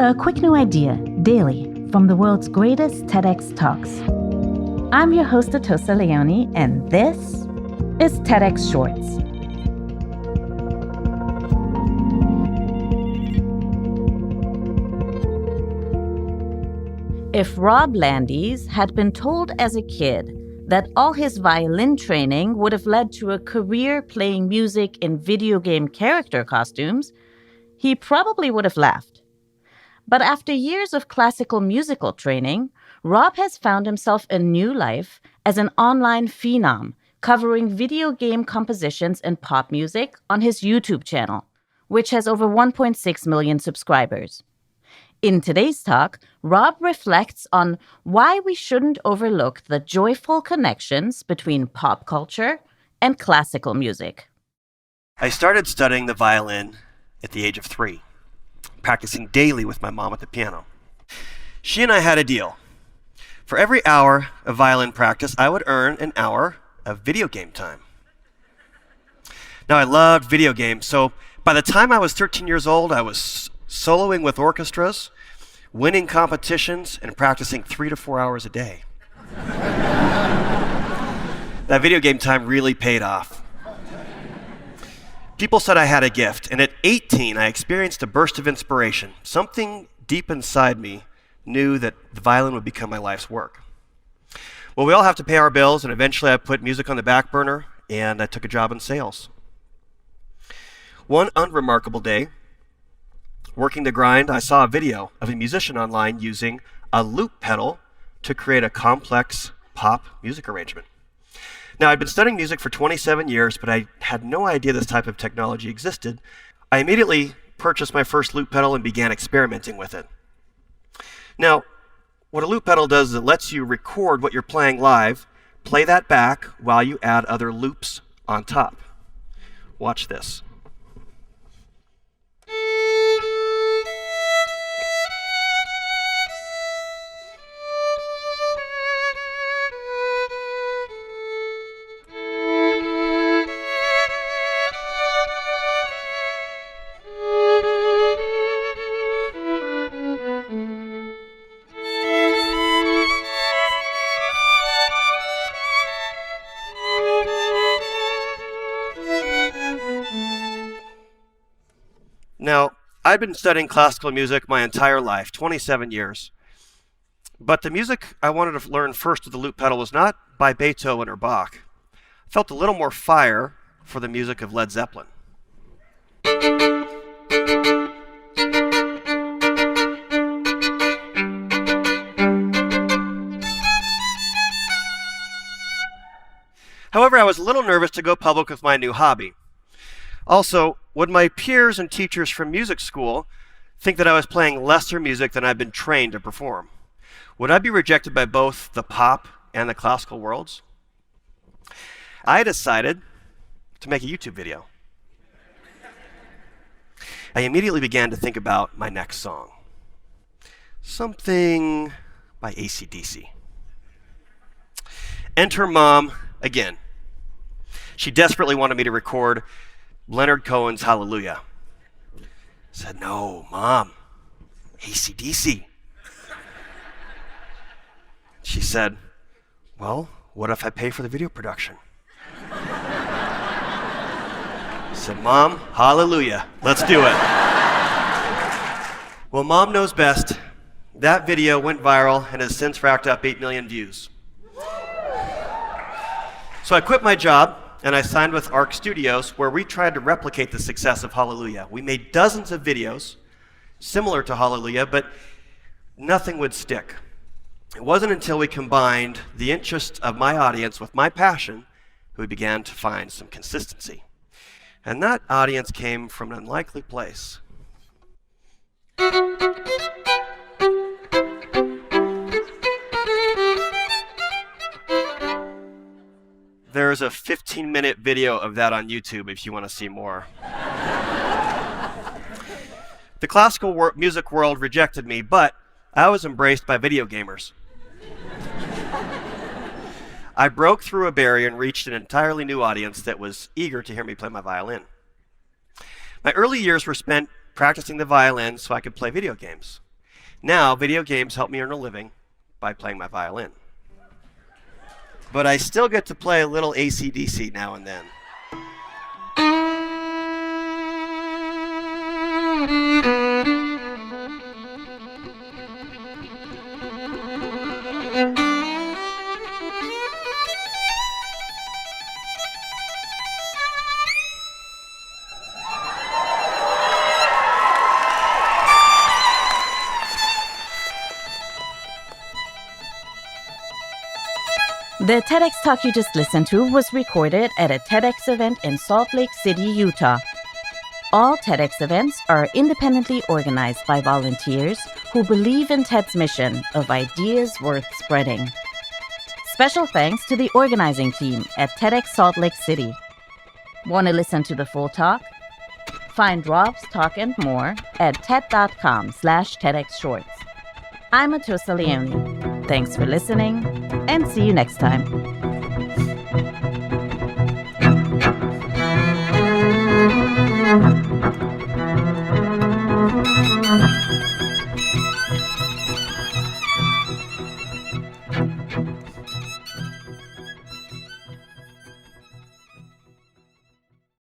A quick new idea, daily, from the world's greatest TEDx talks. I'm your host, Atossa Leoni, and this is TEDx Shorts. If Rob Landis had been told as a kid that all his violin training would have led to a career playing music in video game character costumes, he probably would have laughed. But after years of classical musical training, Rob has found himself a new life as an online phenom, covering video game compositions and pop music on his YouTube channel, which has over 1.6 million subscribers. In today's talk, Rob reflects on why we shouldn't overlook the joyful connections between pop culture and classical music. I started studying the violin at the age of 3, practicing daily with my mom at the piano. She and I had a deal. For every hour of violin practice, I would earn an hour of video game time. Now, I loved video games, so by the time I was 13 years old, I was soloing with orchestras, winning competitions, and practicing 3 to 4 hours a day. That video game time really paid off. People said I had a gift, and at 18, I experienced a burst of inspiration. Something deep inside me knew that the violin would become my life's work. Well, we all have to pay our bills, and eventually I put music on the back burner, and I took a job in sales. One unremarkable day, working the grind, I saw a video of a musician online using a loop pedal to create a complex pop music arrangement. Now, I'd been studying music for 27 years, but I had no idea this type of technology existed. I immediately purchased my first loop pedal and began experimenting with it. Now, what a loop pedal does is it lets you record what you're playing live, play that back while you add other loops on top. Watch this. Now, I'd been studying classical music my entire life, 27 years. But the music I wanted to learn first with the loop pedal was not by Beethoven or Bach. I felt a little more fire for the music of Led Zeppelin. However, I was a little nervous to go public with my new hobby. Also, would my peers and teachers from music school think that I was playing lesser music than I've been trained to perform? Would I be rejected by both the pop and the classical worlds? I decided to make a YouTube video. I immediately began to think about my next song. Something by AC/DC. Enter Mom again. She desperately wanted me to record Leonard Cohen's Hallelujah. I said, no, Mom, AC/DC. She said, well, what if I pay for the video production? I said, Mom, Hallelujah, let's do it. Well, Mom knows best. That video went viral and has since racked up 8 million views. So I quit my job and I signed with Arc Studios, where we tried to replicate the success of Hallelujah. We made dozens of videos similar to Hallelujah, but nothing would stick. It wasn't until we combined the interest of my audience with my passion that we began to find some consistency. And that audience came from an unlikely place. There's a 15-minute video of that on YouTube if you want to see more. The classical music world rejected me, but I was embraced by video gamers. I broke through a barrier and reached an entirely new audience that was eager to hear me play my violin. My early years were spent practicing the violin so I could play video games. Now, video games help me earn a living by playing my violin. But I still get to play a little AC/DC now and then. The TEDx talk you just listened to was recorded at a TEDx event in Salt Lake City, Utah. All TEDx events are independently organized by volunteers who believe in TED's mission of ideas worth spreading. Special thanks to the organizing team at TEDxSaltLakeCity. Want to listen to the full talk? Find Rob's talk and more at TED.com/TEDxShorts. I'm Atossa Leoni. Thanks for listening, and see you next time.